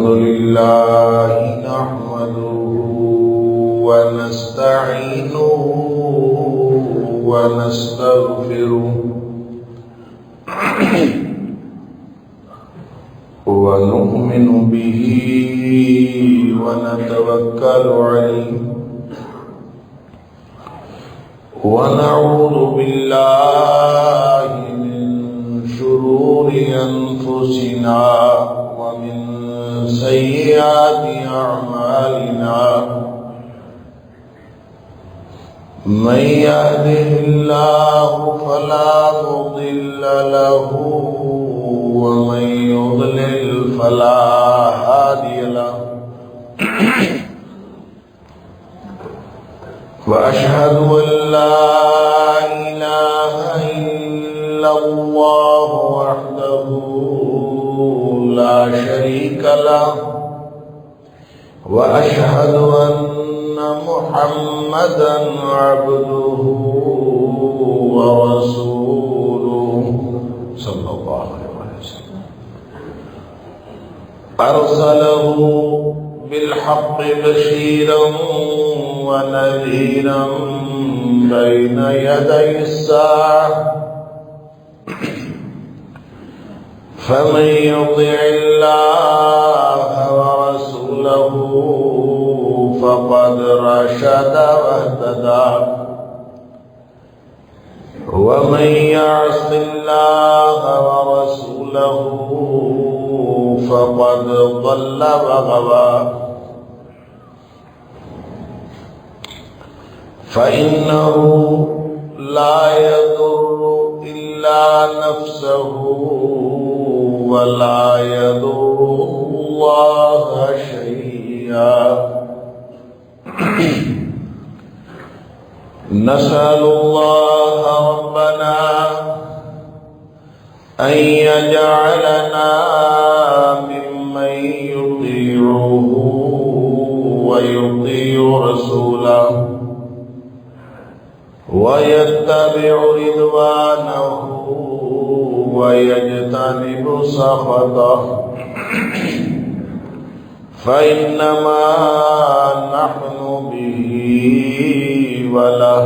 لله نحمده ونستعينه ونستغفره ونؤمن به ونتوكل عليه ونعوذ بالله من شرور أنفسنا ومن سيئات أعمالنا من يهده الله فلا مضل له ومن يضلل فلا هادي له وأشهد أن لا إله إلا الله وحده لا شريك له وأشهد أن محمدا عبده ورسوله صلى الله عليه وسلم أرسله بالحق بشيرا ونذيرا بين يدي الساعة فمن يطع الله ورسوله فقد رشد واهتدى ومن يعص الله ورسوله فقد ضل وغوى فإنه لا يضر إلا نفسه ولا يضر الله شيئا نسأل الله ربنا أن يجعلنا ممن يطيعه ويطيع رسوله ويتبع رضوانه ويجتنب سخطه فإنما نحن به وله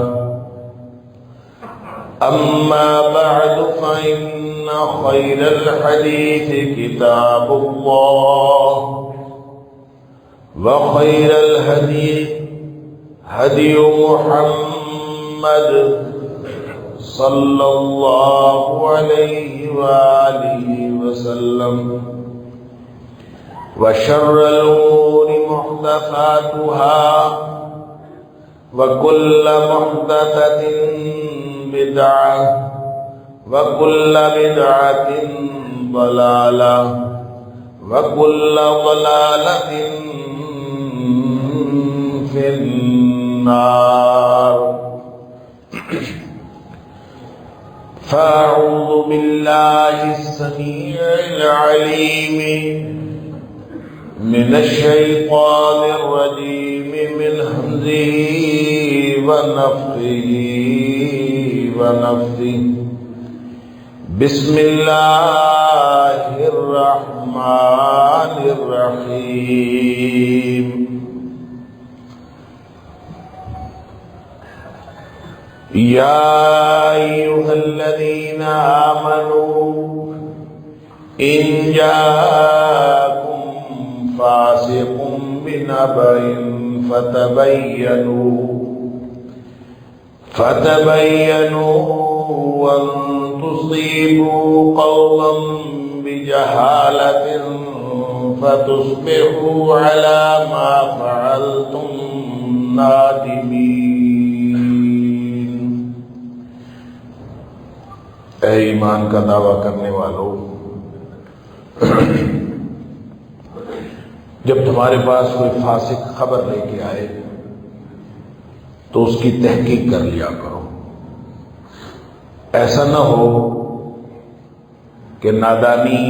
أما بعد فإن خير الحديث كتاب الله وخير الهدي هدي محمد صلى الله عليه وآله وسلم وشر الأمور محدثاتها وكل محدثة بدعة وكل بدعة ضلالة وكل ضلالة في النار فأعوذ بالله السميع العليم من الشيطان الرجيم من همزه ونفخه ونفثه بسم الله الرحمن الرحيم يا أيها الذين آمنوا إن جاءكم فاسق بنبأ فتبينوا أن تصيبوا قوما بجهالة فتصبحوا على ما فعلتم نادمين. اے ایمان کا دعویٰ کرنے والوں، جب تمہارے پاس کوئی فاسق خبر لے کے آئے تو اس کی تحقیق کر لیا کرو. ایسا نہ ہو کہ نادانی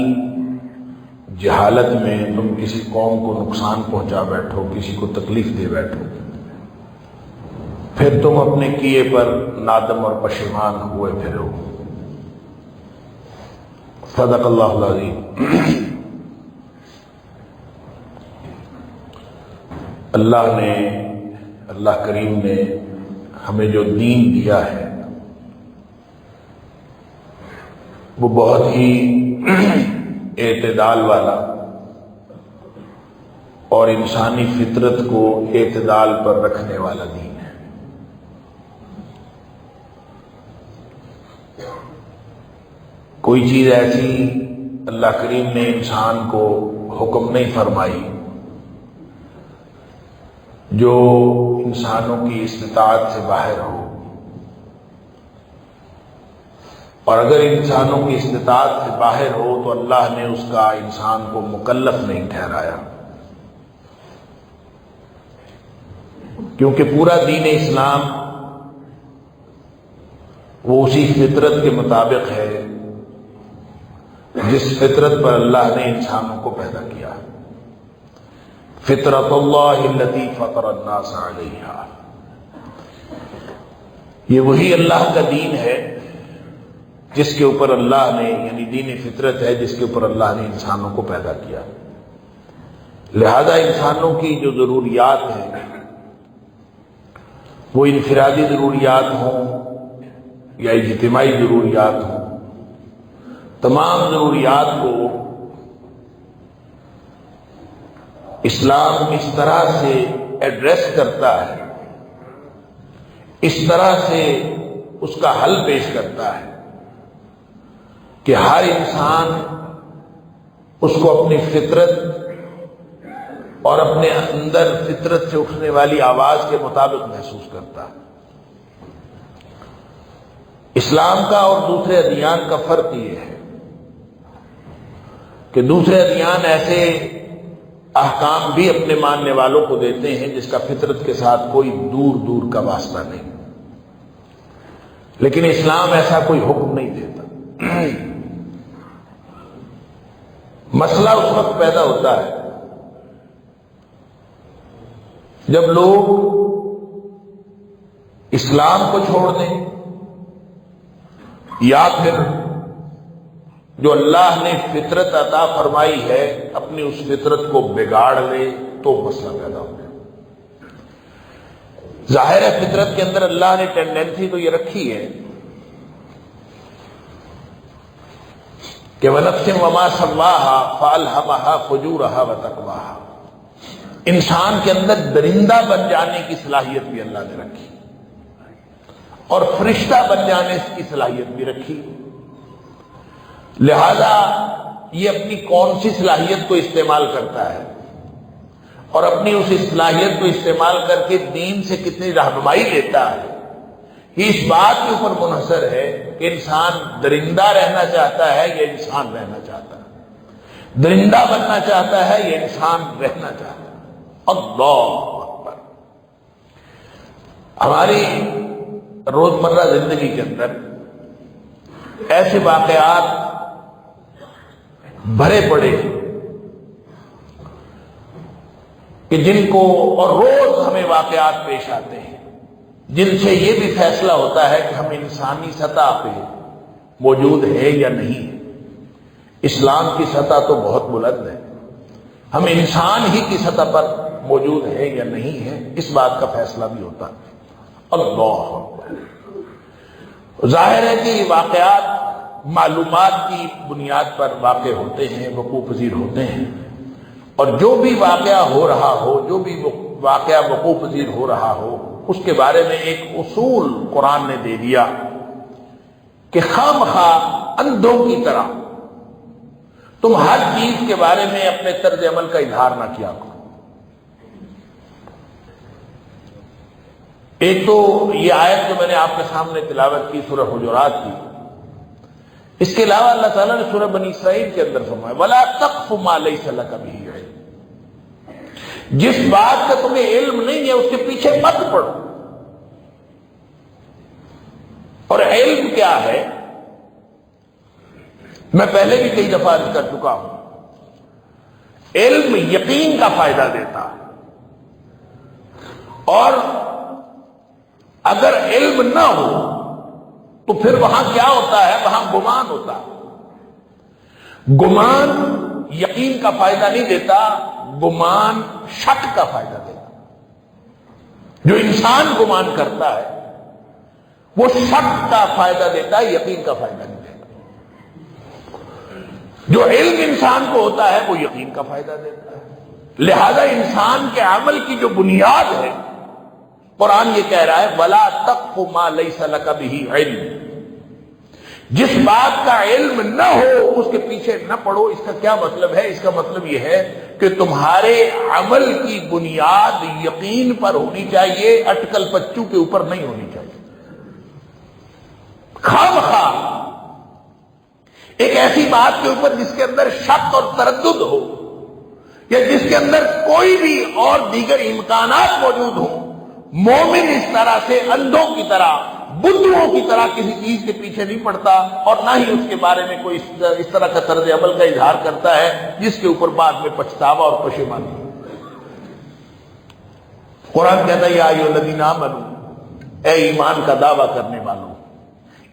جہالت میں تم کسی قوم کو نقصان پہنچا بیٹھو، کسی کو تکلیف دے بیٹھو، پھر تم اپنے کیے پر نادم اور پشیمان ہوئے پھرو. صدق اللہ العظیم. اللہ کریم نے ہمیں جو دین دیا ہے وہ بہت ہی اعتدال والا اور انسانی فطرت کو اعتدال پر رکھنے والا دین ہے۔ کوئی چیز ایسی اللہ کریم نے انسان کو حکم نہیں فرمائی جو انسانوں کی استطاعت سے باہر ہو، اور اگر انسانوں کی استطاعت سے باہر ہو تو اللہ نے اس کا انسان کو مکلف نہیں ٹھہرایا، کیونکہ پورا دین اسلام وہ اسی فطرت کے مطابق ہے جس فطرت پر اللہ نے انسانوں کو پیدا کیا۔ فطرت اللہ التی فطر الناس علیہا، یہ وہی اللہ کا دین ہے جس کے اوپر اللہ نے، یعنی دین فطرت ہے جس کے اوپر اللہ نے انسانوں کو پیدا کیا۔ لہذا انسانوں کی جو ضروریات ہیں وہ انفرادی ضروریات ہوں یا اجتماعی ضروریات ہوں، تمام ضروریات کو اسلام اس طرح سے ایڈریس کرتا ہے، اس طرح سے اس کا حل پیش کرتا ہے کہ ہر انسان اس کو اپنی فطرت اور اپنے اندر فطرت سے اٹھنے والی آواز کے مطابق محسوس کرتا ہے۔ اسلام کا اور دوسرے ادیان کا فرق یہ ہے کہ دوسرے ادیان ایسے احکام بھی اپنے ماننے والوں کو دیتے ہیں جس کا فطرت کے ساتھ کوئی دور دور کا واسطہ نہیں، لیکن اسلام ایسا کوئی حکم نہیں دیتا۔ مسئلہ اس وقت پیدا ہوتا ہے جب لوگ اسلام کو چھوڑ دیں یا پھر جو اللہ نے فطرت عطا فرمائی ہے اپنی اس فطرت کو بگاڑ لے تو مسئلہ پیدا ہو جائے۔ ظاہر ہے فطرت کے اندر اللہ نے ٹینڈنسی تو یہ رکھی ہے کہ وَنَفْسٍ وَمَا سَوَّاهَا فَأَلْهَمَهَا فُجُورَهَا وَتَقْوَاهَا، انسان کے اندر درندہ بن جانے کی صلاحیت بھی اللہ نے رکھی اور فرشتہ بن جانے کی صلاحیت بھی رکھی، لہذا یہ اپنی کون سی صلاحیت کو استعمال کرتا ہے اور اپنی اس صلاحیت کو استعمال کر کے دین سے کتنی رہنمائی لیتا ہے، یہ اس بات کے اوپر منحصر ہے کہ انسان درندہ رہنا چاہتا ہے یا انسان رہنا چاہتا ہے، درندہ بننا چاہتا ہے یا انسان رہنا چاہتا ہے۔ اللہ اکبر۔ ہماری روزمرہ زندگی کے اندر ایسے واقعات بھرے پڑے کہ جن کو، اور روز ہمیں واقعات پیش آتے ہیں جن سے یہ بھی فیصلہ ہوتا ہے کہ ہم انسانی سطح پہ موجود ہے یا نہیں ہے۔ اسلام کی سطح تو بہت بلند ہے، ہم انسان ہی کی سطح پر موجود ہے یا نہیں ہے، اس بات کا فیصلہ بھی ہوتا ہے۔ اللہ اکبر۔ ظاہر ہے کہ یہ واقعات معلومات کی بنیاد پر واقع ہوتے ہیں، وقوع پذیر ہوتے ہیں، اور جو بھی واقعہ ہو رہا ہو، جو بھی واقعہ وقوع پذیر ہو رہا ہو، اس کے بارے میں ایک اصول قرآن نے دے دیا کہ خواہ اندھوں کی طرح تم ہر چیز کے بارے میں اپنے طرز عمل کا اظہار نہ کیا کرو۔ ایک تو یہ آیت جو میں نے آپ کے سامنے تلاوت کی سورہ حجرات کی، اس کے علاوہ اللہ تعالیٰ نے سورہ بنی اسرائیل کے اندر فرمایا وَلَا تَقْفُ مَا لَيْسَ لَكَ بِهِ عِلْمٌ، جس بات کا تمہیں علم نہیں ہے اس کے پیچھے مت پڑو۔ اور علم کیا ہے، میں پہلے بھی کئی دفعہ عرض کر چکا ہوں، علم یقین کا فائدہ دیتا ہے، اور اگر علم نہ ہو تو پھر وہاں کیا ہوتا ہے، وہاں گمان ہوتا ہے۔ گمان یقین کا فائدہ نہیں دیتا، گمان شک کا فائدہ دیتا۔ جو انسان گمان کرتا ہے وہ شک کا فائدہ دیتا ہے، یقین کا فائدہ نہیں دیتا۔ جو علم انسان کو ہوتا ہے وہ یقین کا فائدہ دیتا ہے۔ لہذا انسان کے عمل کی جو بنیاد ہے، قرآن یہ کہہ رہا ہے وَلَا تَقْفُ مَا لَيْسَ لَكَ بِهِ عِلْمٌ، جس بات کا علم نہ ہو اس کے پیچھے نہ پڑو۔ اس کا کیا مطلب ہے؟ اس کا مطلب یہ ہے کہ تمہارے عمل کی بنیاد یقین پر ہونی چاہیے، اٹکل پچو کے اوپر نہیں ہونی چاہیے۔ خواہ مخواہ ایک ایسی بات کے اوپر جس کے اندر شک اور تردد ہو، یا جس کے اندر کوئی بھی اور دیگر امکانات موجود ہوں، مومن اس طرح سے اندھوں کی طرح، بدھوں کی طرح کسی چیز کے پیچھے نہیں پڑتا، اور نہ ہی اس کے بارے میں کوئی اس طرح کا طرز عمل کا اظہار کرتا ہے جس کے اوپر بعد میں پچھتاوا اور پشیمانی۔ قرآن کہتا ہے یا ایھا الذین آمنوا، اے ایمان کا دعویٰ کرنے والوں،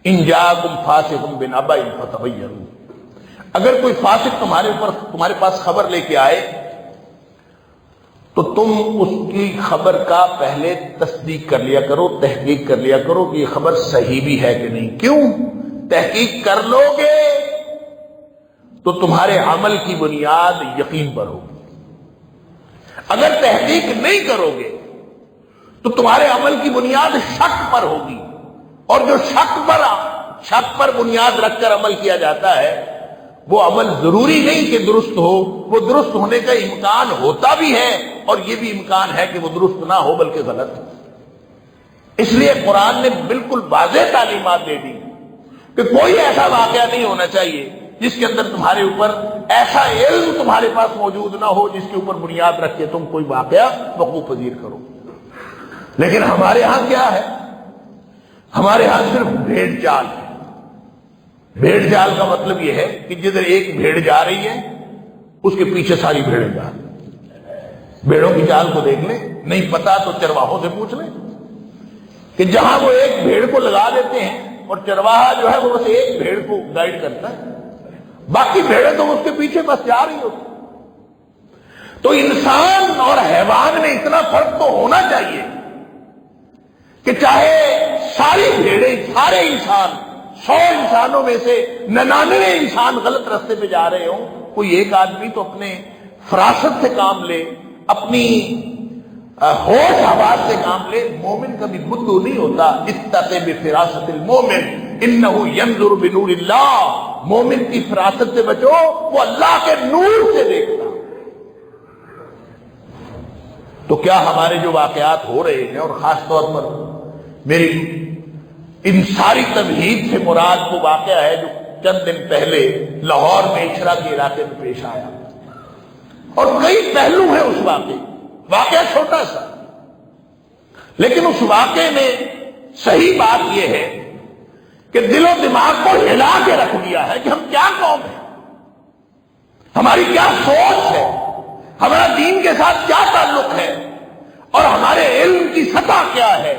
ان جاءکم فاسق بنبأ فتبینوا، اگر کوئی فاسق تمہارے پاس خبر لے کے آئے تو تم اس کی خبر کا پہلے تصدیق کر لیا کرو، تحقیق کر لیا کرو کہ یہ خبر صحیح بھی ہے کہ نہیں۔ کیوں؟ تحقیق کر لو گے تو تمہارے عمل کی بنیاد یقین پر ہوگی، اگر تحقیق نہیں کرو گے تو تمہارے عمل کی بنیاد شک پر ہوگی، اور جو شک پر بنیاد رکھ کر عمل کیا جاتا ہے وہ عمل ضروری نہیں کہ درست ہو، وہ درست ہونے کا امکان ہوتا بھی ہے، اور یہ بھی امکان ہے کہ وہ درست نہ ہو بلکہ غلط ہو۔ اس لیے قرآن نے بالکل واضح تعلیمات دے دی کہ کوئی ایسا واقعہ نہیں ہونا چاہیے جس کے اندر تمہارے اوپر ایسا علم تمہارے پاس موجود نہ ہو جس کے اوپر بنیاد رکھ کے تم کوئی واقعہ وقوع پذیر کرو۔ لیکن ہمارے ہاں کیا ہے؟ ہمارے ہاں صرف بھیڑ چال ہے۔ بھیڑ چال کا مطلب یہ ہے کہ جدھر ایک بھیڑ جا رہی ہے اس کے پیچھے ساری بھیڑیں جا رہی ہیں۔ بھیڑوں کی چال کو دیکھ لیں، نہیں پتا تو چرواہوں سے پوچھ لیں کہ جہاں وہ ایک بھیڑ کو لگا دیتے ہیں، اور چرواہا جو ہے وہ بس ایک بھیڑ کو گائیڈ کرتا ہے، باقی بھیڑیں تو اس کے پیچھے بس جا رہی ہوتی۔ تو انسان اور حیوان میں اتنا فرق تو ہونا چاہیے کہ چاہے ساری بھیڑیں، سارے انسان، 100 انسانوں میں سے 99 انسان غلط راستے پہ جا رہے ہوں، کوئی ایک آدمی تو اپنے فراست سے کام لے، اپنی ہوش حواس سے کام لے۔ مومن کبھی بدھو نہیں ہوتا۔ اتقِ بفراست المومن انہ ینظر بنور اللہ، مومن کی فراست سے بچو، وہ اللہ کے نور سے دیکھتا۔ تو کیا ہمارے جو واقعات ہو رہے ہیں، اور خاص طور پر میری ان ساری تمہید سے مراد وہ واقعہ ہے جو چند دن پہلے لاہور میں اچھرا کے علاقے میں پیش آیا، اور کئی پہلو ہیں اس واقعہ چھوٹا سا، لیکن اس واقعے میں صحیح بات یہ ہے کہ دل و دماغ کو ہلا کے رکھ دیا ہے کہ ہم کیا قوم ہیں، ہماری کیا سوچ ہے، ہمارا دین کے ساتھ کیا تعلق ہے، اور ہمارے علم کی سطح کیا ہے۔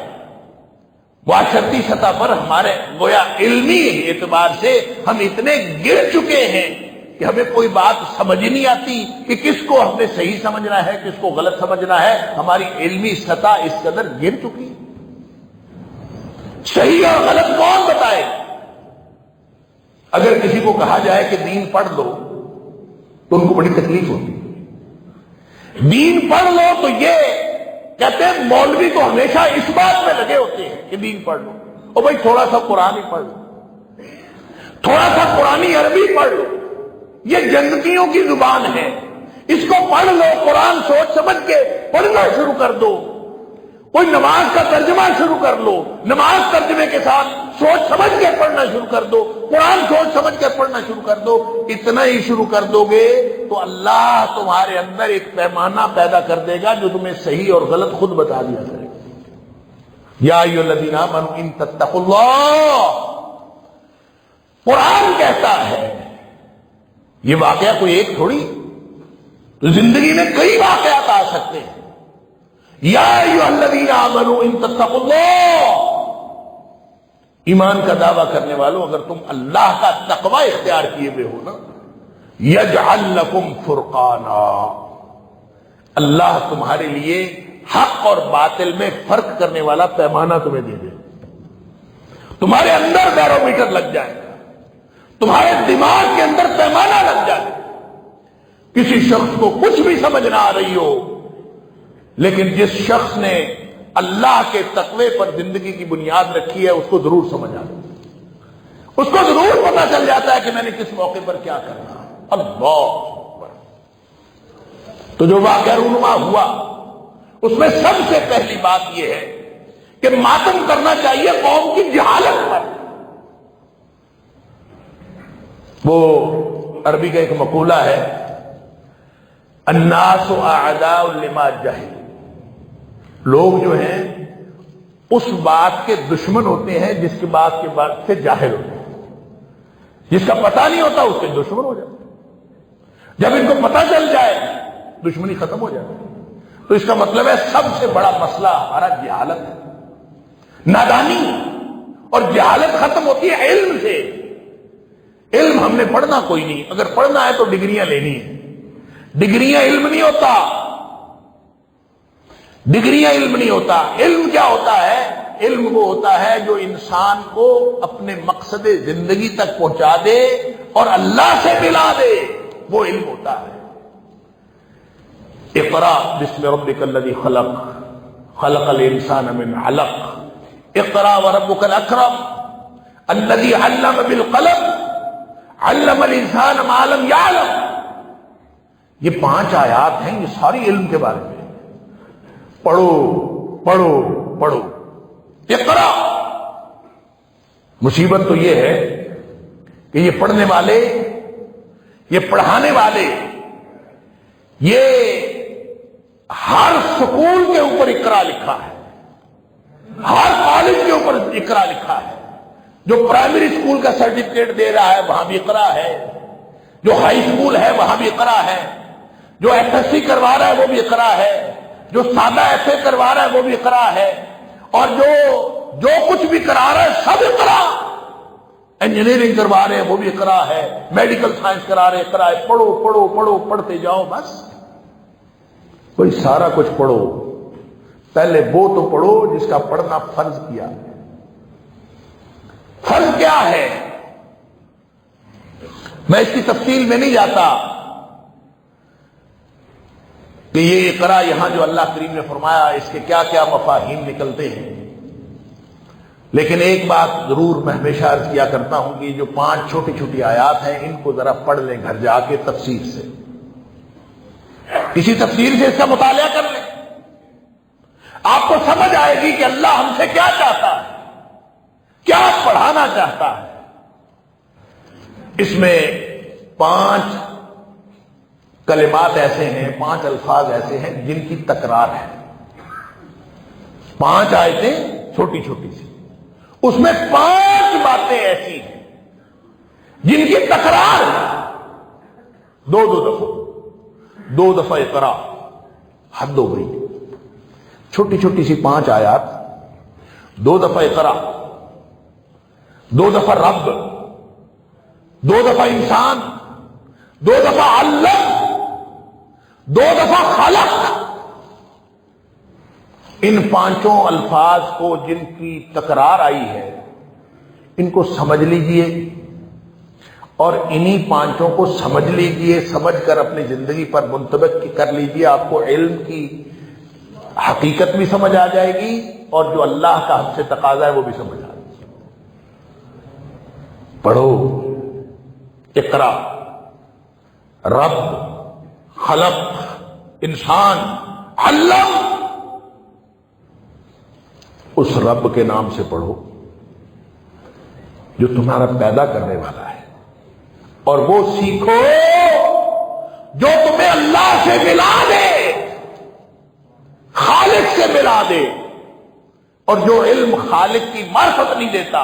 معاشرتی سطح پر ہمارے گویا علمی اعتبار سے ہم اتنے گر چکے ہیں کہ ہمیں کوئی بات سمجھ ہی نہیں آتی کہ کس کو ہم نے صحیح سمجھنا ہے، کس کو غلط سمجھنا ہے۔ ہماری علمی سطح اس قدر گر چکی، صحیح اور غلط کون بتائے؟ اگر کسی کو کہا جائے کہ دین پڑھ لو تو ان کو بڑی تکلیف ہوتی ہے۔ دین پڑھ لو تو یہ کہتے ہیں مولوی تو ہمیشہ اس بات میں لگے ہوتے ہیں کہ دین پڑھ لو، اور بھائی تھوڑا سا قرآن ہی پڑھ لو، تھوڑا سا قرآنی عربی پڑھ لو، یہ جنتیوں کی زبان ہے، اس کو پڑھ لو، قرآن سوچ سمجھ کے پڑھنا شروع کر دو، کوئی نماز کا ترجمہ شروع کر لو، نماز ترجمے کے ساتھ سوچ سمجھ کے پڑھنا شروع کر دو، قرآن سوچ سمجھ کے پڑھنا شروع کر دو۔ اتنا ہی شروع کر دو گے تو اللہ تمہارے اندر ایک پیمانہ پیدا کر دے گا جو تمہیں صحیح اور غلط خود بتا دیا کرے گا۔ یا ایھا الذین آمنوا ان تتقوا اللہ، قرآن کہتا ہے، یہ واقعہ کوئی ایک تھوڑی، زندگی میں کئی واقعات آ سکتے ہیں۔ یا ایھا الذین آمنوا ان تتقوا اللہ، ایمان کا دعویٰ کرنے والوں اگر تم اللہ کا تقوی اختیار کیے ہوئے ہو نا، یجعل لکم فرقانا، اللہ تمہارے لیے حق اور باطل میں فرق کرنے والا پیمانہ تمہیں دے دے، تمہارے اندر بیرومیٹر لگ جائے، تمہارے دماغ کے اندر پیمانہ لگ جائے. کسی شخص کو کچھ بھی سمجھ نہ آ رہی ہو، لیکن جس شخص نے اللہ کے تقوی پر زندگی کی بنیاد رکھی ہے اس کو ضرور سمجھ آ رہی ہے، اس کو ضرور پتا چل جاتا ہے کہ میں نے کس موقع پر کیا کرنا. اللہ اکبر. تو جو واقعہ رونما ہوا اس میں سب سے پہلی بات یہ ہے کہ ماتم کرنا چاہیے قوم کی جہالت پر. وہ عربی کا ایک مقولہ ہے، الناس اعداء لما جہل. لوگ جو ہیں اس بات کے دشمن ہوتے ہیں جس کی بات کے بعد سے جاہل ہوتے ہیں. جس کا پتہ نہیں ہوتا اس کے دشمن ہو جاتے ہیں. جب ان کو پتہ چل جائے دشمنی ختم ہو جاتی ہے. تو اس کا مطلب ہے سب سے بڑا مسئلہ ہمارا جہالت ہے، نادانی. اور جہالت ختم ہوتی ہے علم سے. علم ہم نے پڑھنا کوئی نہیں، اگر پڑھنا ہے تو ڈگریاں لینی ہیں. ڈگریاں علم نہیں ہوتا، ڈگریاں علم نہیں ہوتا. علم کیا ہوتا ہے؟ علم وہ ہوتا ہے جو انسان کو اپنے مقصد زندگی تک پہنچا دے اور اللہ سے ملا دے، وہ علم ہوتا ہے. اقرا بسم ربک الذی خلق خلق الانسان من علق اقرا وربک الاکرم الذی علم بالقلم علم الانسان ما لم یعلم. یہ 5 آیات ہیں، یہ ساری علم کے بارے میں. پڑھو پڑھو پڑھو. اقرا. مصیبت تو یہ ہے کہ یہ پڑھنے والے، یہ پڑھانے والے، یہ ہر سکول کے اوپر اقرا لکھا ہے، ہر کالج کے اوپر اقرا لکھا ہے. جو پرائمری اسکول کا سرٹیفکیٹ دے رہا ہے وہاں بھی اقرا ہے، جو ہائی اسکول ہے وہاں بھی اقرا ہے، جو ایف ایس سی کروا رہا ہے وہ بھی اقرا ہے، جو سادہ ایف اے کروا رہا ہے وہ بھی اقرا ہے، اور جو کچھ بھی کرا رہا ہے سب اقرا. انجینئرنگ کروا رہے ہیں وہ بھی اقرا ہے، میڈیکل سائنس کرا رہے ہیں اقرا ہے. پڑھو پڑھو پڑھو پڑھتے جاؤ. بس کوئی سارا کچھ پڑھو، پہلے وہ تو پڑھو جس کا پڑھنا فرض کیا. فرض کیا ہے؟ میں اس کی تفصیل میں نہیں جاتا کہ یہ اقرا یہاں جو اللہ کریم نے فرمایا اس کے کیا کیا مفاہیم نکلتے ہیں. لیکن ایک بات ضرور میں ہمیشہ عرض کیا کرتا ہوں کہ جو 5 چھوٹی چھوٹی آیات ہیں ان کو ذرا پڑھ لیں گھر جا کے تفسیر سے، کسی تفسیر سے اس کا مطالعہ کر لیں. آپ کو سمجھ آئے گی کہ اللہ ہم سے کیا چاہتا ہے، کیا پڑھانا چاہتا ہے. اس میں 5 کلمات ایسے ہیں، 5 الفاظ ایسے ہیں جن کی تکرار ہے. 5 آیتیں چھوٹی چھوٹی سی، اس میں 5 باتیں ایسی ہیں جن کی تکرار ہے. دو دفعہ اقرا، حد ہو گئی. چھوٹی چھوٹی سی 5 آیات، 2 دفعہ اقرا، 2 دفعہ رب، 2 دفعہ انسان، 2 دفعہ علم، 2 دفعہ خلق. ان 5 الفاظ کو جن کی تکرار آئی ہے ان کو سمجھ لیجئے، اور انہی 5 کو سمجھ لیجئے. سمجھ کر اپنی زندگی پر منطبق کر لیجئے. آپ کو علم کی حقیقت بھی سمجھ آ جائے گی اور جو اللہ کا ہم سے تقاضا ہے وہ بھی سمجھ آ جائے گی. پڑھو. اقرا، رب، خلق، انسان، علم. اس رب کے نام سے پڑھو جو تمہارا پیدا کرنے والا ہے، اور وہ سیکھو جو تمہیں اللہ سے ملا دے، خالق سے ملا دے. اور جو علم خالق کی معرفت نہیں دیتا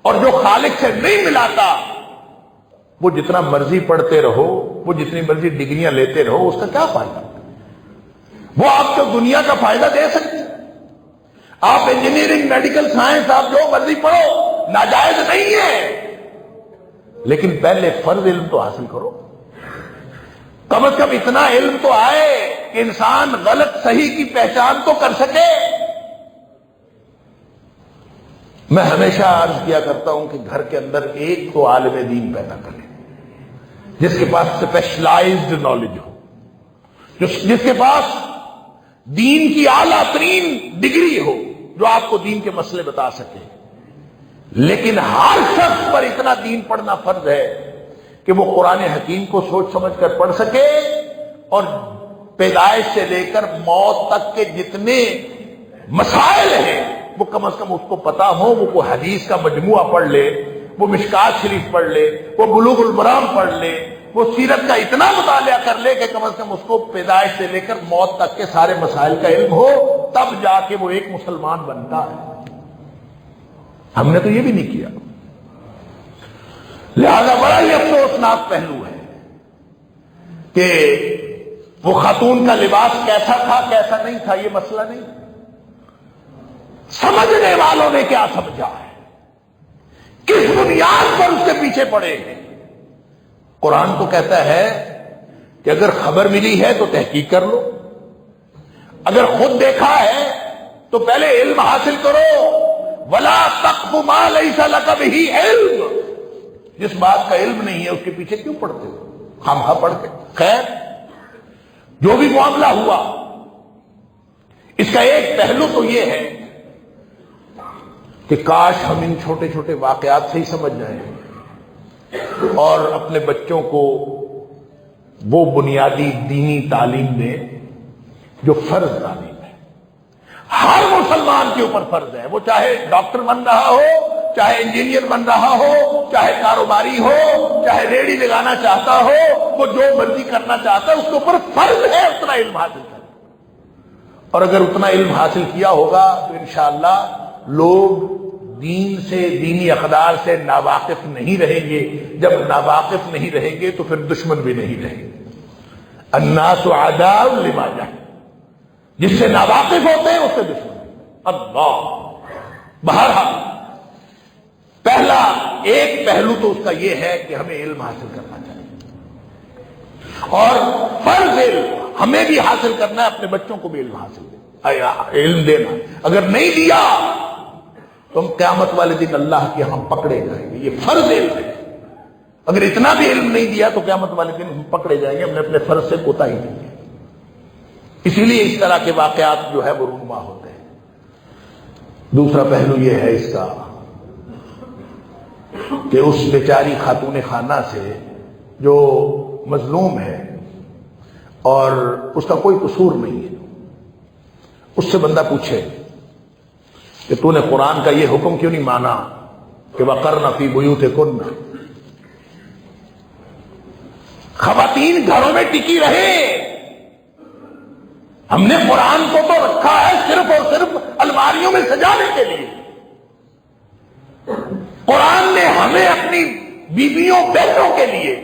اور جو خالق سے نہیں ملاتا، وہ جتنا مرضی پڑھتے رہو، وہ جتنی مرضی ڈگریاں لیتے رہو، اس کا کیا فائدہ؟ وہ آپ کو دنیا کا فائدہ دے سکتے. آپ انجینئرنگ، میڈیکل سائنس، آپ جو مرضی پڑھو، ناجائز نہیں ہے، لیکن پہلے فرض علم تو حاصل کرو. کم از کم اتنا علم تو آئے کہ انسان غلط صحیح کی پہچان تو کر سکے. میں ہمیشہ عرض کیا کرتا ہوں کہ گھر کے اندر ایک تو عالم دین پیدا کرے جس کے پاس اسپیشلائزڈ نالج ہو، جس کے پاس دین کی اعلیٰ ترین ڈگری ہو، جو آپ کو دین کے مسئلے بتا سکے. لیکن ہر شخص پر اتنا دین پڑھنا فرض ہے کہ وہ قرآن حکیم کو سوچ سمجھ کر پڑھ سکے اور پیدائش سے لے کر موت تک کے جتنے مسائل ہیں وہ کم از کم اس کو پتا ہو. وہ کوئی حدیث کا مجموعہ پڑھ لے، وہ مشکات شریف پڑھ لے، وہ بلوغ المرام پڑھ لے، وہ سیرت کا اتنا مطالعہ کر لے کہ کم از کم اس کو پیدائش سے لے کر موت تک کے سارے مسائل کا علم ہو، تب جا کے وہ ایک مسلمان بنتا ہے. ہم نے تو یہ بھی نہیں کیا. لہذا بڑا ہی افسوسناک پہلو ہے کہ وہ خاتون کا لباس کیسا تھا کیسا نہیں تھا یہ مسئلہ نہیں، سمجھنے والوں نے کیا سمجھا ہے، کس بنیاد پر اس کے پیچھے پڑے ہیں. قرآن تو کہتا ہے کہ اگر خبر ملی ہے تو تحقیق کر لو، اگر خود دیکھا ہے تو پہلے علم حاصل کرو. وَلَا تَقْفُ مَا لَيْسَ لَكَ بِهِ علم، جس بات کا علم نہیں ہے اس کے پیچھے کیوں پڑتے ہو خامخواہ پڑھ کے. خیر، جو بھی معاملہ ہوا اس کا ایک پہلو تو یہ ہے کہ کاش ہم ان چھوٹے چھوٹے واقعات سے ہی سمجھ جائیں اور اپنے بچوں کو وہ بنیادی دینی تعلیم دیں جو فرض تعلیم ہے، ہر مسلمان کے اوپر فرض ہے. وہ چاہے ڈاکٹر بن رہا ہو، چاہے انجینئر بن رہا ہو، چاہے کاروباری ہو، چاہے ریڑھی لگانا چاہتا ہو، وہ جو مرضی کرنا چاہتا ہے اس کے اوپر فرض ہے اتنا علم حاصل کرنا. اور اگر اتنا علم حاصل کیا ہوگا تو انشاءاللہ لوگ دین سے، دینی اقدار سے ناواقف نہیں رہیں گے. جب ناواقف نہیں رہیں گے تو پھر دشمن بھی نہیں رہیں گے. الناس اعداء لما جهلوا، جس سے ناواقف ہوتے ہیں اس سے دشمن. اللہ، بہرحال پہلا ایک پہلو تو اس کا یہ ہے کہ ہمیں علم حاصل کرنا چاہیے اور فرض علم ہمیں بھی حاصل کرنا ہے، اپنے بچوں کو بھی علم حاصل علم دینا. اگر نہیں دیا تو ہم قیامت والے دن اللہ کے ہم پکڑے جائیں گے. یہ فرض علم ہے. اگر اتنا بھی علم نہیں دیا تو قیامت والے دن ہم پکڑے جائیں گے، ہم نے اپنے فرض سے کوتاہی نہیں کی. اسی لیے اس طرح کے واقعات جو ہے وہ رونما ہوتے ہیں. دوسرا پہلو یہ ہے اس کا کہ اس بیچاری خاتون خانہ سے جو مظلوم ہے اور اس کا کوئی قصور نہیں ہے، اس سے بندہ پوچھے کہ تو نے قرآن کا یہ حکم کیوں نہیں مانا کہ وَقَرْنَ فِي بُيُوتِكُنَّ، خواتین گھروں میں ٹکی رہے. ہم نے قرآن کو تو رکھا ہے صرف اور صرف الماریوں میں سجانے کے لیے. قرآن نے ہمیں اپنی بیویوں بیٹوں کے لیے،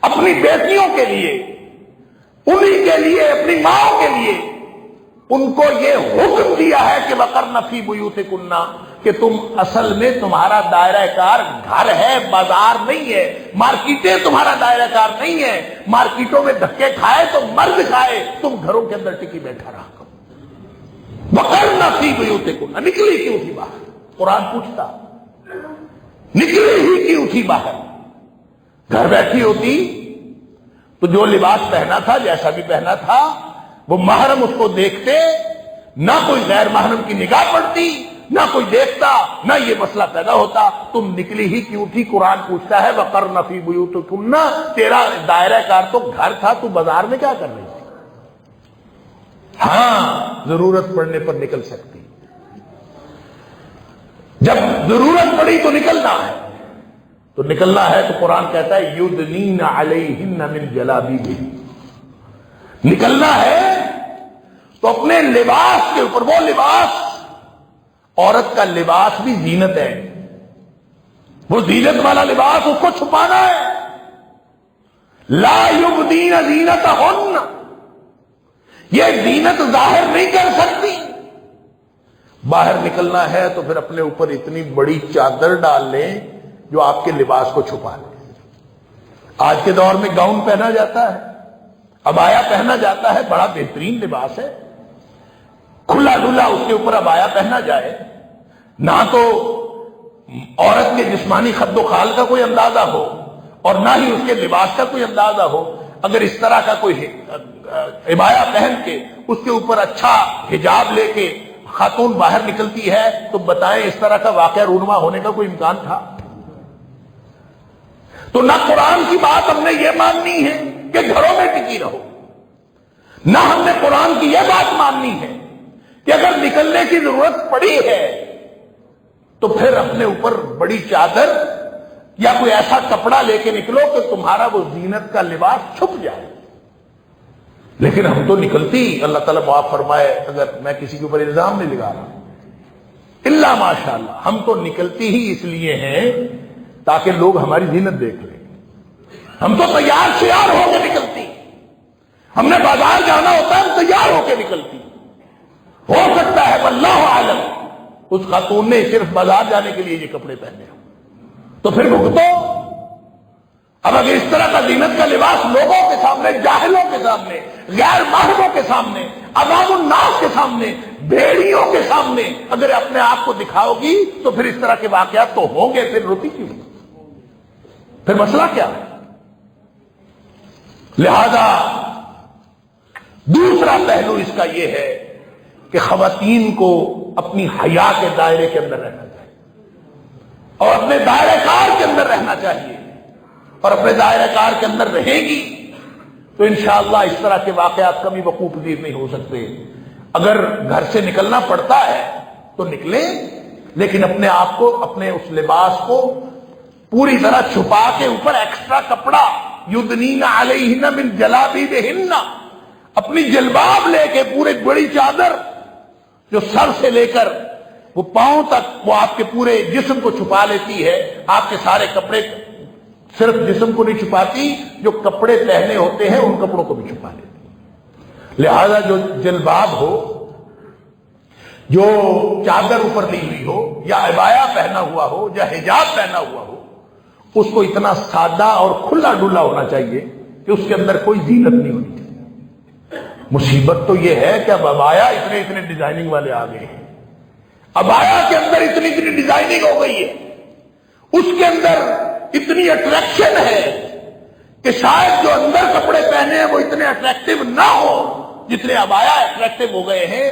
اپنی بیٹیوں کے لیے، انہی کے لیے، اپنی ماں کے لیے ان کو یہ حکم دیا ہے کہ وَقَرْنَ فِي بُيُوتِكُنَّ، کہ تم اصل میں تمہارا دائرہ کار گھر ہے، بازار نہیں ہے. مارکیٹیں تمہارا دائرہ کار نہیں ہے. مارکیٹوں میں دھکے کھائے تو مرد کھائے، تم گھروں کے اندر ٹکی بیٹھا رہا کرو. وَقَرْنَ فِي بُيُوتِكُنَّ، نکلی کیوں تھی باہر؟ قرآن پوچھتا نکلی ہی کیوں تھی باہر؟ گھر بیٹھی ہوتی تو جو لباس پہنا تھا، جیسا بھی پہنا تھا، وہ محرم اس کو دیکھتے، نہ کوئی غیر محرم کی نگاہ پڑتی، نہ کوئی دیکھتا، نہ یہ مسئلہ پیدا ہوتا. تم نکلی ہی کیوں تھی؟ قرآن پوچھتا ہے وَقَرْنَ فِي بُيُوتِكُنَّ، تیرا دائرہ کار تو گھر تھا، تو بازار میں کیا کر رہی تھی؟ ہاں، ضرورت پڑنے پر نکل سکتی. جب ضرورت پڑی تو نکلنا ہے، تو نکلنا ہے تو قرآن کہتا ہے یُدْنِینَ عَلَیْہِنَّ مِنْ جَلَابِیبِہِنَّ، نکلنا ہے تو اپنے لباس کے اوپر، وہ لباس، عورت کا لباس بھی زینت ہے، وہ زینت والا لباس اس کو چھپانا ہے. لا یبدین زینتہن، یہ زینت ظاہر نہیں کر سکتی. باہر نکلنا ہے تو پھر اپنے اوپر اتنی بڑی چادر ڈال لیں جو آپ کے لباس کو چھپا لے. آج کے دور میں گاؤن پہنا جاتا ہے، ابایا پہنا جاتا ہے، بڑا بہترین لباس ہے، کھلا ڈلا اس کے اوپر ابایا پہنا جائے، نہ تو عورت کے جسمانی خد و خال کا کوئی اندازہ ہو اور نہ ہی اس کے لباس کا کوئی اندازہ ہو۔ اگر اس طرح کا کوئی عبایا پہن کے اس کے اوپر اچھا حجاب لے کے خاتون باہر نکلتی ہے تو بتائیں اس طرح کا واقعہ رونما ہونے کا کوئی امکان تھا؟ تو نہ قرآن کی بات ہم نے یہ ماننی ہے کہ گھروں میں ٹکی رہو، نہ ہم نے قرآن کی یہ بات ماننی ہے کہ اگر نکلنے کی ضرورت پڑی ہے تو پھر اپنے اوپر بڑی چادر یا کوئی ایسا کپڑا لے کے نکلو کہ تمہارا وہ زینت کا لباس چھپ جائے۔ لیکن ہم تو نکلتی، اللہ تعالیٰ معاف فرمائے اگر میں کسی کے اوپر الزام نہیں لگا رہا، الا ماشاء اللہ، ہم تو نکلتی ہی اس لیے ہیں تاکہ لوگ ہماری زینت دیکھ لیں۔ ہم تو تیار شیار ہو کے نکلتی، ہم نے بازار جانا ہوتا ہے ہم تیار ہو کے نکلتی۔ ہو سکتا ہے واللہ عالم اس خاتون نے صرف بازار جانے کے لیے یہ کپڑے پہنے ہوں، تو پھر بھگتو۔ اب اگر اس طرح کا زینت کا لباس لوگوں کے سامنے، جاہلوں کے سامنے، غیر ماہروں کے سامنے، عوام الناس کے سامنے، بھیڑیوں کے سامنے اگر اپنے آپ کو دکھاؤ گی تو پھر اس طرح کے واقعات تو ہوں گے، پھر روتی کیوں؟ پھر مسئلہ کیا ہے؟ لہذا دوسرا پہلو اس کا یہ ہے کہ خواتین کو اپنی حیا کے دائرے کے اندر رہنا چاہیے اور اپنے دائرہ کار کے اندر رہنا چاہیے، اور اپنے دائرہ کار کے اندر رہے گی تو انشاءاللہ اس طرح کے واقعات کبھی وقوع پذیر نہیں ہو سکتے۔ اگر گھر سے نکلنا پڑتا ہے تو نکلیں، لیکن اپنے آپ کو، اپنے اس لباس کو پوری طرح چھپا کے اوپر ایکسٹرا کپڑا، یدنین علیہن من جلابیبہن، اپنی جلباب لے کے پورے بڑی چادر جو سر سے لے کر وہ پاؤں تک وہ آپ کے پورے جسم کو چھپا لیتی ہے، آپ کے سارے کپڑے، صرف جسم کو نہیں چھپاتی، جو کپڑے پہنے ہوتے ہیں ان کپڑوں کو بھی چھپا لیتی۔ لہذا جو جلباب ہو، جو چادر اوپر لی ہوئی ہو، یا عبایا پہنا ہوا ہو، یا حجاب پہنا ہوا ہو، اس کو اتنا سادہ اور کھلا ڈلا ہونا چاہیے کہ اس کے اندر کوئی زینت نہیں ہونی چاہیے۔ مصیبت تو یہ ہے کہ اب عبایا اتنے ڈیزائننگ والے آ گئے ہیں، عبایا کے اندر اتنی ڈیزائننگ ہو گئی ہے، اس کے اندر اتنی اٹریکشن ہے کہ شاید جو اندر کپڑے پہنے ہیں وہ اتنے اٹریکٹیو نہ ہو جتنے عبایا اٹریکٹیو ہو گئے ہیں۔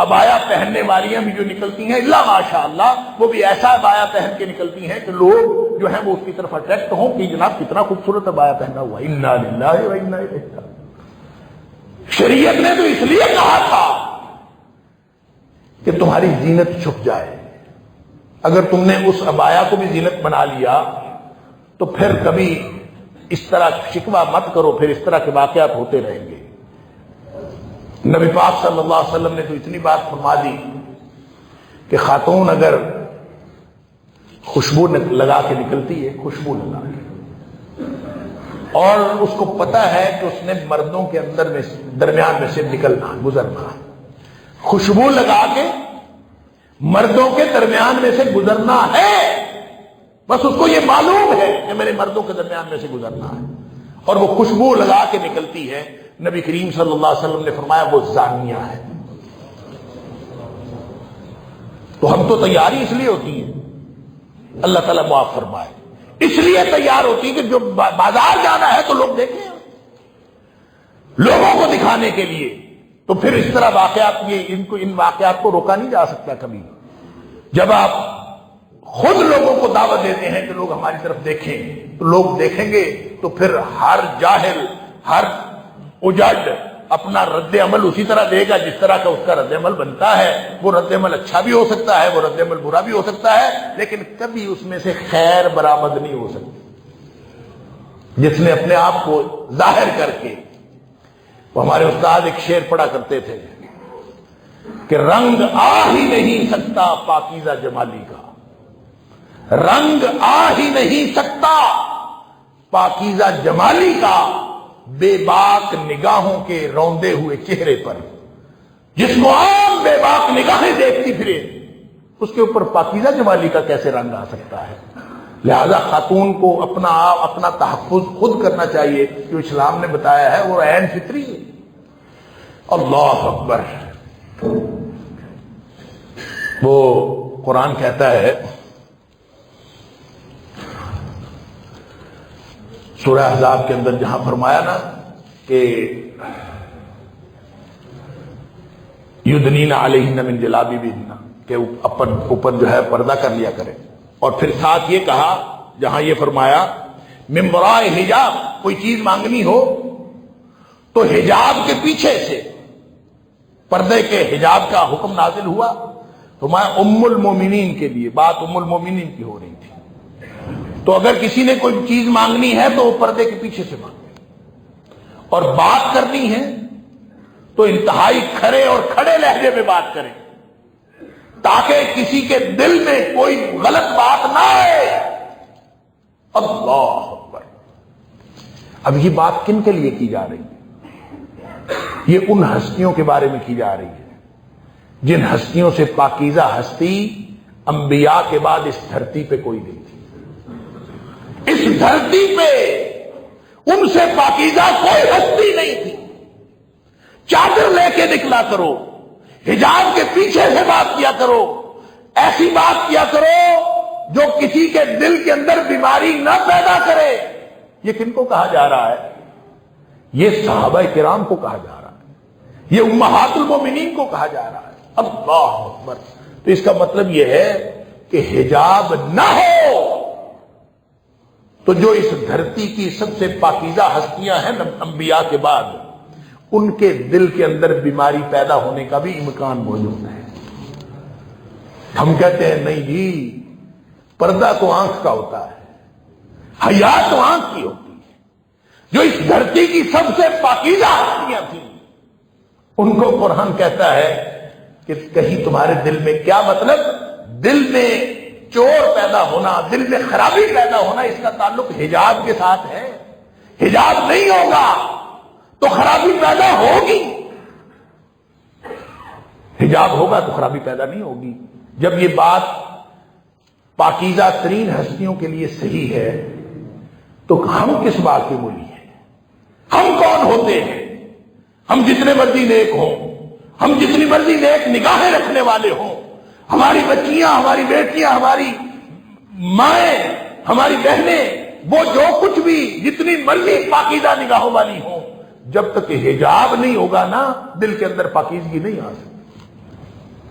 عبایا پہننے والیاں بھی جو نکلتی ہیں اللہ ماشاءاللہ وہ بھی ایسا عبایا پہن کے نکلتی ہیں کہ لوگ جو ہیں وہ اس کی طرف اٹریکٹ ہوں کہ جناب کتنا خوبصورت عبایا پہنا ہوا، انا للہ و انا الیہ راجعون۔ شریعت نے تو اس لیے کہا تھا کہ تمہاری زینت چھپ جائے، اگر تم نے اس عبایا کو بھی زینت بنا لیا تو پھر کبھی اس طرح شکوہ مت کرو، پھر اس طرح کے واقعات ہوتے رہیں گے۔ نبی پاک صلی اللہ علیہ وسلم نے تو اتنی بات فرما دی کہ خاتون اگر خوشبو لگا کے نکلتی ہے، خوشبو لگا کے، اور اس کو پتہ ہے کہ اس نے مردوں کے اندر میں درمیان میں سے نکلنا، گزرنا ہے، خوشبو لگا کے مردوں کے درمیان میں سے گزرنا ہے، بس اس کو یہ معلوم ہے کہ میرے مردوں کے درمیان میں سے گزرنا ہے، اور وہ خوشبو لگا کے نکلتی ہے، نبی کریم صلی اللہ علیہ وسلم نے فرمایا وہ زانیہ ہے۔ تو ہم تو تیاری اس لیے ہوتی ہے، اللہ تعالیٰ معاف فرمائے، اس لیے تیار ہوتی کہ جو بازار جانا ہے تو لوگ دیکھیں، لوگوں کو دکھانے کے لیے، تو پھر اس طرح واقعات، ان واقعات کو روکا نہیں جا سکتا کبھی۔ جب آپ خود لوگوں کو دعوت دیتے ہیں کہ لوگ ہماری طرف دیکھیں تو لوگ دیکھیں گے، تو پھر ہر جاہل، ہر اجڑ اپنا رد عمل اسی طرح دے گا جس طرح کا اس کا رد عمل بنتا ہے۔ وہ رد عمل اچھا بھی ہو سکتا ہے، وہ رد عمل برا بھی ہو سکتا ہے، لیکن کبھی اس میں سے خیر برآمد نہیں ہو سکتی۔ جس نے اپنے آپ کو ظاہر کر کے، وہ ہمارے استاد ایک شعر پڑھا کرتے تھے کہ رنگ آ ہی نہیں سکتا پاکیزہ جمالی کا، رنگ آ ہی نہیں سکتا پاکیزہ جمالی کا، بے باک نگاہوں کے روندے ہوئے چہرے پر۔ جس کو عام بے باک نگاہیں دیکھتی پھرے، اس کے اوپر پاکیزہ جمالی کا کیسے رنگ آ سکتا ہے؟ لہذا خاتون کو اپنا تحفظ خود کرنا چاہیے، جو اسلام نے بتایا ہے وہ عین فطری ہے۔ اللہ اکبر۔ وہ قرآن کہتا ہے سورہ احزاب کے اندر، جہاں فرمایا نا کہ یدنین علیہن من جلابیبہن، کہ اوپر جو ہے پردہ کر لیا کرے، اور پھر ساتھ یہ کہا جہاں یہ فرمایا من وراء حجاب، کوئی چیز مانگنی ہو تو حجاب کے پیچھے سے، پردے کے حجاب کا حکم نازل ہوا تو میں ام المومنین کے لیے، بات ام المومنین کی ہو رہی تھی، تو اگر کسی نے کوئی چیز مانگنی ہے تو وہ پردے کے پیچھے سے مانگے، اور بات کرنی ہے تو انتہائی کھڑے اور کھڑے لہجے میں بات کریں تاکہ کسی کے دل میں کوئی غلط بات نہ آئے۔ اللہ اکبر۔ اب یہ بات کن کے لیے کی جا رہی ہے؟ یہ ان ہستیوں کے بارے میں کی جا رہی ہے جن ہستیوں سے پاکیزہ ہستی انبیاء کے بعد اس دھرتی پہ کوئی نہیں تھی۔ اس دھرتی پہ ان سے پاکیزہ کوئی ہستی نہیں تھی۔ چادر لے کے نکلا کرو، حجاب کے پیچھے سے بات کیا کرو، ایسی بات کیا کرو جو کسی کے دل کے اندر بیماری نہ پیدا کرے۔ یہ کن کو کہا جا رہا ہے؟ یہ صحابہ کرام کو کہا جا رہا ہے، یہ امہات المومنین کو کہا جا رہا ہے۔ اللہ اکبر۔ تو اس کا مطلب یہ ہے کہ حجاب نہ ہو تو جو اس دھرتی کی سب سے پاکیزہ ہستیاں ہیں انبیاء کے بعد، ان کے دل کے اندر بیماری پیدا ہونے کا بھی امکان موجود ہے۔ ہم کہتے ہیں نہیں جی، پردہ تو آنکھ کا ہوتا ہے، حیا تو آنکھ کی ہوتی ہے۔ جو اس دھرتی کی سب سے پاکیزہ ہستیاں تھیں، ان کو قرآن کہتا ہے کہ کہیں تمہارے دل میں، کیا مطلب؟ دل میں چور پیدا ہونا، دل میں خرابی پیدا ہونا، اس کا تعلق حجاب کے ساتھ ہے۔ حجاب نہیں ہوگا تو خرابی پیدا ہوگی، حجاب ہوگا تو خرابی پیدا نہیں ہوگی۔ جب یہ بات پاکیزہ ترین ہستیوں کے لیے صحیح ہے تو ہم کس بات کے مولی ہیں؟ ہم کون ہوتے ہیں؟ ہم جتنے مرضی نیک ہوں، ہم جتنی مرضی نیک نگاہیں رکھنے والے ہوں، ہماری بچیاں، ہماری بیٹیاں، ہماری مائیں، ہماری بہنیں، وہ جو کچھ بھی جتنی مرضی پاکیزہ نگاہوں والی ہوں، جب تک حجاب نہیں ہوگا نا، دل کے اندر پاکیزگی نہیں آ سکتی۔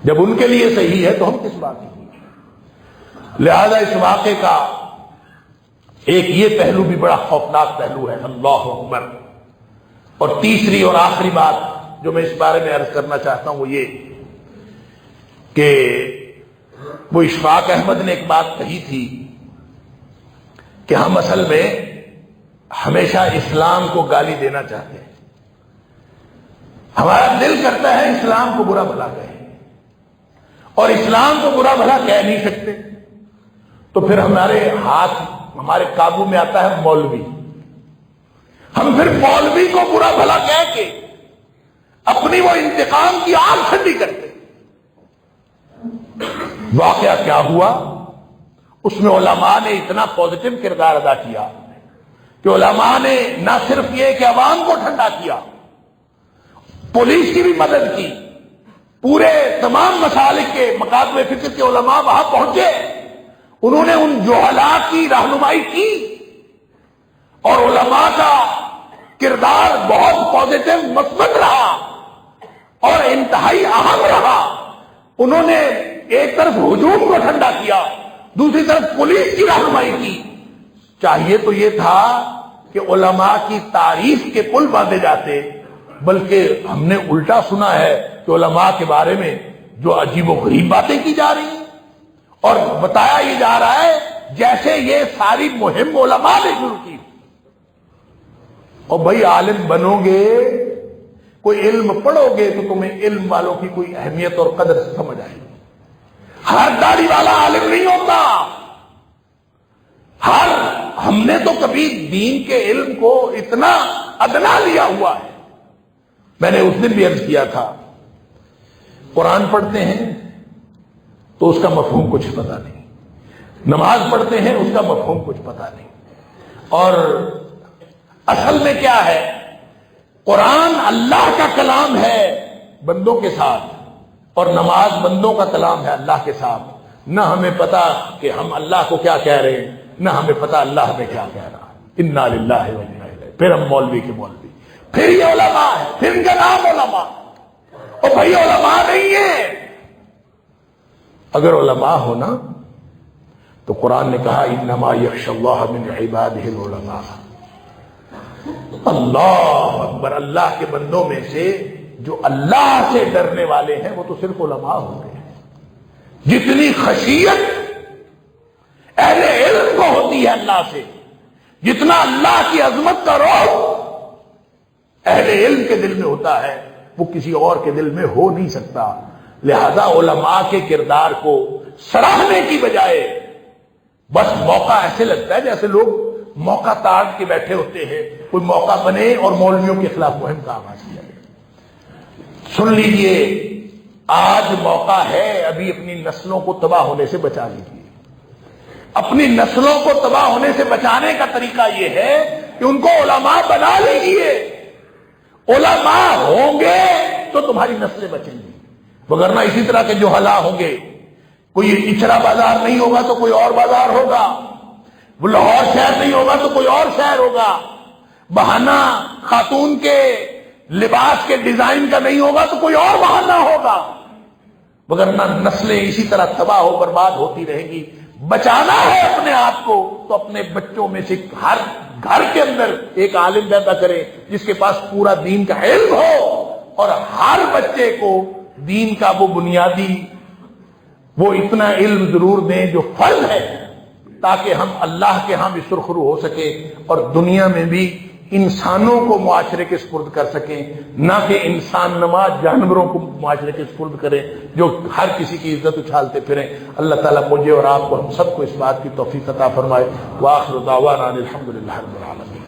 جب ان کے لیے صحیح ہے تو ہم کس بات کی؟ لہذا اس واقعے کا ایک یہ پہلو بھی بڑا خوفناک پہلو ہے۔ اللہ اکبر۔ اور تیسری اور آخری بات جو میں اس بارے میں عرض کرنا چاہتا ہوں وہ یہ کہ وہ اشفاق احمد نے ایک بات کہی تھی کہ ہم اصل میں ہمیشہ اسلام کو گالی دینا چاہتے ہیں، ہمارا دل کرتا ہے اسلام کو برا بھلا کہیں، اور اسلام کو برا بھلا کہہ نہیں سکتے تو پھر ہمارے قابو میں آتا ہے مولوی۔ ہم پھر مولوی کو برا بھلا کہہ کے اپنی وہ انتقام کی آگ ٹھنڈی کرتے۔ واقعہ کیا ہوا؟ اس میں علماء نے اتنا پازیٹو کردار ادا کیا کہ علماء نے نہ صرف یہ کہ عوام کو ٹھنڈا کیا، پولیس کی بھی مدد کی، پورے تمام مسالک کے مکاتب فکر کے علماء وہاں پہنچے، انہوں نے ان جہلاء کی رہنمائی کی، اور علماء کا کردار بہت پازیٹو مثبت رہا اور انتہائی اہم رہا۔ انہوں نے ایک طرف ہجوم کو ٹھنڈا کیا، دوسری طرف پولیس کی رہنمائی کی۔ چاہیے تو یہ تھا کہ علماء کی تعریف کے پل باندھے جاتے، بلکہ ہم نے الٹا سنا ہے کہ علماء کے بارے میں جو عجیب و غریب باتیں کی جا رہی ہیں، اور بتایا یہ جا رہا ہے جیسے یہ ساری مہم علماء نے شروع کی۔ اور بھائی عالم بنو گے، کوئی علم پڑھو گے تو تمہیں علم والوں کی کوئی اہمیت اور قدر سمجھ آئے گی۔ ہر داڑھی والا عالم نہیں ہوتا، ہم نے تو کبھی دین کے علم کو اتنا ادنا لیا ہوا ہے۔ میں نے اس دن بھی عرض کیا تھا، قرآن پڑھتے ہیں تو اس کا مفہوم کچھ پتا نہیں، نماز پڑھتے ہیں اس کا مفہوم کچھ پتہ نہیں. اور اصل میں کیا ہے؟ قرآن اللہ کا کلام ہے بندوں کے ساتھ، اور نماز بندوں کا کلام ہے اللہ کے ساتھ. نہ ہمیں پتا کہ ہم اللہ کو کیا کہہ رہے ہیں، نہ ہمیں پتا اللہ ہمیں کیا کہہ رہا ہے. انا للہ و انا الیہ. پھر ہم مولوی کے مولوی، پھر یہ علماء ہے، پھر ان کا نام علماء. اور بھائی علماء نہیں ہے. اگر علماء ہونا تو قرآن نے کہا انما یخشی اللہ من عبادہ العلماء. اللہ اکبر، اللہ کے بندوں میں سے جو اللہ سے ڈرنے والے ہیں وہ تو صرف علماء ہوتے ہیں. جتنی خشیت اہل علم کو ہوتی ہے اللہ سے، جتنا اللہ کی عظمت کا رعب اہل علم کے دل میں ہوتا ہے وہ کسی اور کے دل میں ہو نہیں سکتا. لہذا علماء کے کردار کو سراہنے کی بجائے بس موقع ایسے لگتا ہے جیسے لوگ موقع تاڑ کے بیٹھے ہوتے ہیں، کوئی موقع بنے اور مولویوں کے خلاف مہم کا آغاز کیا جائے. سن لیجئے، آج موقع ہے، ابھی اپنی نسلوں کو تباہ ہونے سے بچا لیجئے. اپنی نسلوں کو تباہ ہونے سے بچانے کا طریقہ یہ ہے کہ ان کو علماء بنا لیجئے. علماء ہوں گے تو تمہاری نسلیں بچیں گی، وگرنہ اسی طرح کے جو ہلا ہوں گے. کوئی اچرا بازار نہیں ہوگا تو کوئی اور بازار ہوگا، وہ لاہور شہر نہیں ہوگا تو کوئی اور شہر ہوگا. بہانہ خاتون کے لباس کے ڈیزائن کا نہیں ہوگا تو کوئی اور بہانہ ہوگا، وگرنہ نسلیں اسی طرح تباہ ہو برباد ہوتی رہیں گی. بچانا ہے اپنے آپ کو تو اپنے بچوں میں سے ہر گھر کے اندر ایک عالم پیدا کرے جس کے پاس پورا دین کا علم ہو، اور ہر بچے کو دین کا وہ بنیادی وہ اتنا علم ضرور دیں جو فرض ہے، تاکہ ہم اللہ کے ہاں بھی سرخرو ہو سکے اور دنیا میں بھی انسانوں کو معاشرے کے سپرد کر سکیں، نہ کہ انسان نما جانوروں کو معاشرے کے سپرد کریں جو ہر کسی کی عزت اچھالتے پھریں. اللہ تعالیٰ مجھے اور آپ کو، ہم سب کو اس بات کی توفیق عطا فرمائے. وآخر دعوانا الحمدللہ رب العالمین.